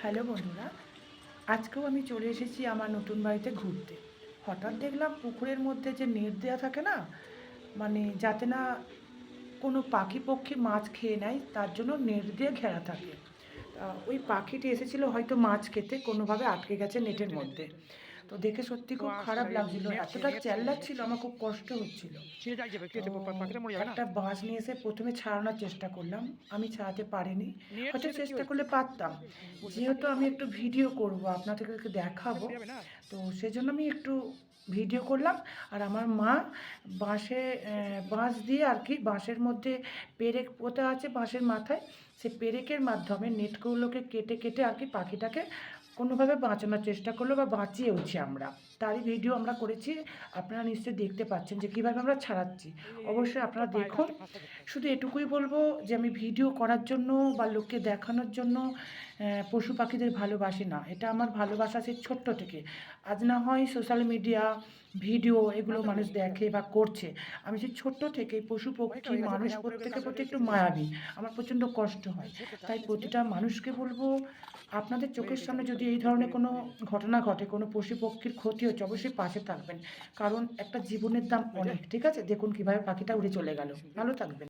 Hello বন্ধুরা, আজকেও আমি চলে এসেছি আমার নতুন বাড়িতে ঘুরতে। হঠাৎ দেখলাম পুকুরের মধ্যে যে নেট দেওয়া থাকে না, মানে যাতে না কোনো পাখি পক্ষী মাছ খেয়ে নেয় তার জন্য নেট দিয়ে ঘেরা থাকে। ওই পাখিটি এসেছিল হয়তো মাছ খেতে, কোনোভাবে আটকে গেছে নেটের মধ্যে। তো দেখে সত্যি খুব খারাপ লাগছিল, এতটা চেল্লাচ্ছিল, আমার খুব কষ্ট হচ্ছিল। তো একটা বাঁশ নিয়ে এসে প্রথমে ছাড়ানোর চেষ্টা করলাম, আমি ছাড়াতে পারিনি। হয়তো চেষ্টা করলে পারতাম, যেহেতু আমি একটু ভিডিও করব, আপনাদেরকে দেখাবো, তো সেজন্য আমি একটু ভিডিও করলাম। আর আমার মা বাঁশে বাঁশ দিয়ে আর কি, বাঁশের মধ্যে পেরেক পোঁতা আছে বাঁশের মাথায়, সে পেরেকের মাধ্যমে নেটগুলোকে কেটে কেটে আর কি পাখিটাকে কোনোভাবে বাঁচানোর চেষ্টা করলো বা বাঁচিয়েওছি আমরা। তারই ভিডিও আমরা করেছি, আপনারা নিশ্চয়ই দেখতে পাচ্ছেন যে কীভাবে আমরা ছাড়াচ্ছি। অবশ্যই আপনারা দেখুন। শুধু এটুকুই বলবো যে আমি ভিডিও করার জন্য বা লোককে দেখানোর জন্য পশু পাখিদের ভালোবাসি না, এটা আমার ভালোবাসা সেই ছোট্ট থেকে। আজ না হয় সোশ্যাল মিডিয়া ভিডিও এগুলো মানুষ দেখে বা করছে, আমি সেই ছোট্ট থেকে পশু পক্ষী মানুষ প্রত্যেকের প্রতি একটু মায়াবী, আমার প্রচণ্ড কষ্ট হয়। তাই প্রতিটা মানুষকে বলবো, আপনাদের চোখের সামনে যদি এই ধরনের কোনো ঘটনা ঘটে, কোনো পশু পক্ষীর ক্ষতি হচ্ছে, অবশ্যই পাশে থাকবেন, কারণ একটা জীবনের দাম অনেক। ঠিক আছে, দেখুন কীভাবে পাখিটা উড়ে চলে গেল। ভালো থাকবেন।